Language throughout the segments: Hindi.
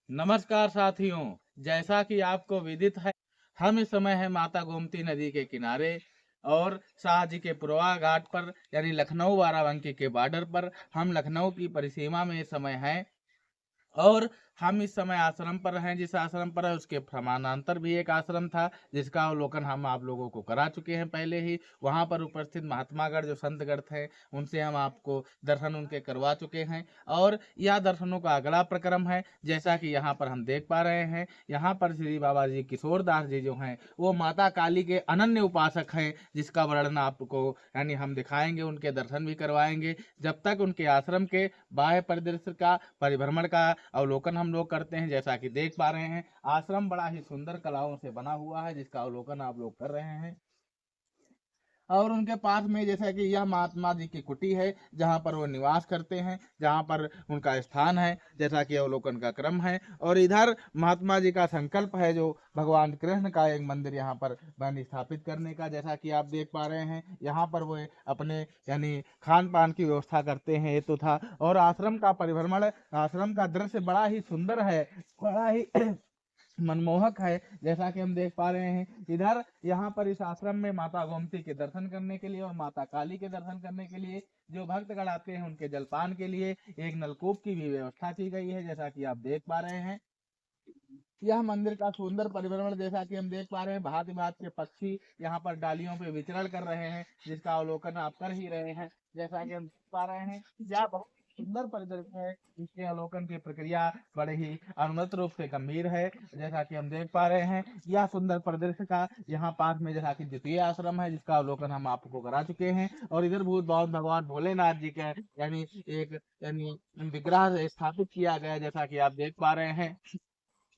नमस्कार साथियों, जैसा कि आपको विदित है, हम इस समय है माता गोमती नदी के किनारे और शाहजी के पुरवा घाट पर यानी लखनऊ बाराबंकी के बॉर्डर पर हम लखनऊ की परिसीमा में इस समय हैं। और हम इस समय आश्रम पर हैं। जिस आश्रम पर है उसके समानांतर भी एक आश्रम था जिसका अवलोकन हम आप लोगों को करा चुके हैं पहले ही। वहां पर उपस्थित महात्मागढ़ जो संतगढ़ थे उनसे हम आपको दर्शन उनके करवा चुके हैं। और यह दर्शनों का अगला प्रक्रम है। जैसा कि यहाँ पर हम देख पा रहे हैं, यहाँ पर श्री बाबा जी किशोर दास जी जो हैं वो माता काली के अनन्य उपासक हैं, जिसका वर्णन आपको यानी हम दिखाएंगे, उनके दर्शन भी करवाएंगे। जब तक उनके आश्रम के बाह्य परिदृश्य का परिभ्रमण का अवलोकन हम लोग करते हैं। जैसा कि देख पा रहे हैं, आश्रम बड़ा ही सुंदर कलाओं से बना हुआ है, जिसका अवलोकन आप लोग कर रहे हैं। और उनके पास में जैसा कि यह महात्मा जी की कुटी है, जहाँ पर वो निवास करते हैं, जहाँ पर उनका स्थान है, जैसा कि अवलोकन का क्रम है। और इधर महात्मा जी का संकल्प है जो भगवान कृष्ण का एक मंदिर यहाँ पर बन स्थापित करने का। जैसा कि आप देख पा रहे हैं, यहाँ पर वो अपने यानी खान पान की व्यवस्था करते हैं, ये तो था। और आश्रम का परिभ्रमण, आश्रम का दृश्य बड़ा ही सुंदर है, बड़ा ही मनमोहक है। जैसा कि हम देख पा रहे हैं, इधर यहाँ पर इस आश्रम में माता गोमती के दर्शन करने के लिए और माता काली के दर्शन करने के लिए जो भक्तगण आते हैं उनके जलपान के लिए एक नलकूप की भी व्यवस्था की गई है। जैसा कि आप देख पा रहे हैं, यह मंदिर का सुंदर परिभ्रमण, जैसा कि हम देख पा रहे हैं, भांति भांति के पक्षी यहाँ पर डालियों पे विचरण कर रहे हैं, जिसका अवलोकन आप कर ही रहे हैं। जैसा कि हम देख पा रहे हैं, यह बहुत सुंदर परिदृश्य है। इसके अवलोकन की प्रक्रिया बड़े ही अनुन्नत रूप से गंभीर है। जैसा कि हम देख पा रहे हैं, यह सुंदर परिदृश्य का यहाँ पास में जैसा कि द्वितीय आश्रम है, जिसका अवलोकन हम आपको करा चुके हैं। और इधर भूत बहुत भगवान भोलेनाथ जी का यानी एक यानी विग्रह स्थापित किया गया है, जैसा कि आप देख पा रहे हैं।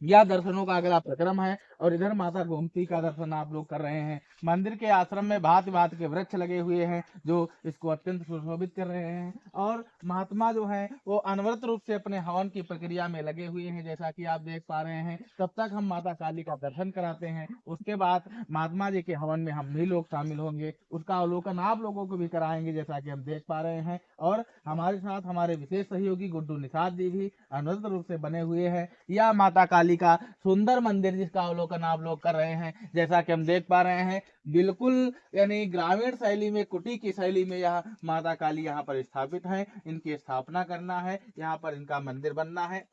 यह दर्शनों का अगला प्रक्रम है। और इधर माता गोमती का दर्शन आप लोग कर रहे हैं। मंदिर के आश्रम में भांति भांति के वृक्ष लगे हुए हैं जो इसको अत्यंत सुशोभित कर रहे हैं। और महात्मा जो है वो अनवरत रूप से अपने हवन की प्रक्रिया में लगे हुए हैं, जैसा कि आप देख पा रहे हैं। तब तक हम माता काली का दर्शन कराते हैं, उसके बाद महात्मा जी के हवन में हम भी लोग शामिल होंगे, उसका अवलोकन आप लोगों को भी कराएंगे, जैसा कि हम देख पा रहे हैं। और हमारे साथ हमारे विशेष सहयोगी गुड्डू निषाद जी भी अनवरत रूप से बने हुए हैं। यह माता काली का सुंदर मंदिर जिसका अवलोकन आप लोग कर रहे हैं, जैसा कि हम देख पा रहे हैं, बिल्कुल यानी ग्रामीण शैली में, कुटी की शैली में यह माता काली यहाँ पर स्थापित है। इनकी स्थापना करना है, यहाँ पर इनका मंदिर बनना है।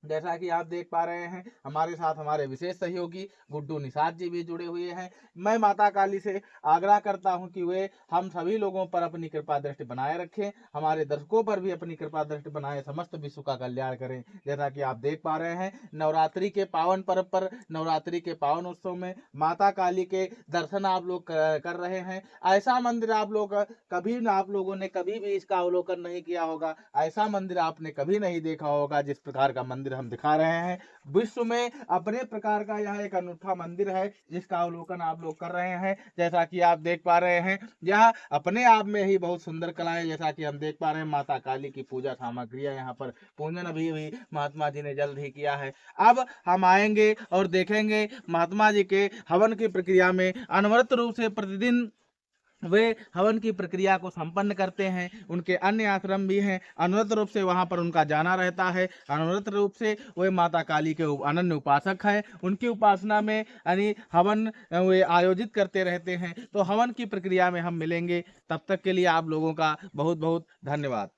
जैसा कि आप देख पा रहे हैं, हमारे साथ हमारे विशेष सहयोगी गुड्डू निषाद जी भी जुड़े हुए हैं। मैं माता काली से आग्रह करता हूं कि वे हम सभी लोगों पर अपनी कृपा दृष्टि बनाए रखें, हमारे दर्शकों पर भी अपनी कृपा दृष्टि बनाए, समस्त विश्व का कल्याण करें। जैसा कि आप देख पा रहे हैं, नवरात्रि के पावन पर्व पर, नवरात्रि के पावन उत्सव में माता काली के दर्शन आप लोग कर रहे हैं। ऐसा मंदिर आप लोग कभी ना, आप लोगों ने कभी भी इसका अवलोकन नहीं किया होगा, ऐसा मंदिर आपने कभी नहीं देखा होगा जिस प्रकार का मंदिर हम दिखा रहे हैं। विश्व में अपने प्रकार का यह एक अनूठा मंदिर है जिसका अवलोकन आप लोग कर रहे हैं। जैसा कि आप देख पा रहे हैं, यह अपने आप में ही बहुत सुंदर कला है। जैसा कि हम देख पा रहे हैं, माता काली की पूजा सामग्रियां यहाँ पर पूजन अभी भी महात्मा जी ने जल्द ही किया है। अब हम आएंगे और देखेंगे महात्मा जी के हवन की प्रक्रिया में अनवरत रूप से प्रतिदिन वे हवन की प्रक्रिया को संपन्न करते हैं। उनके अन्य आश्रम भी हैं, अनवरत रूप से वहां पर उनका जाना रहता है। अनवरत रूप से वे माता काली के अनन्य उपासक हैं। उनकी उपासना में यानी हवन वे आयोजित करते रहते हैं। तो हवन की प्रक्रिया में हम मिलेंगे, तब तक के लिए आप लोगों का बहुत बहुत धन्यवाद।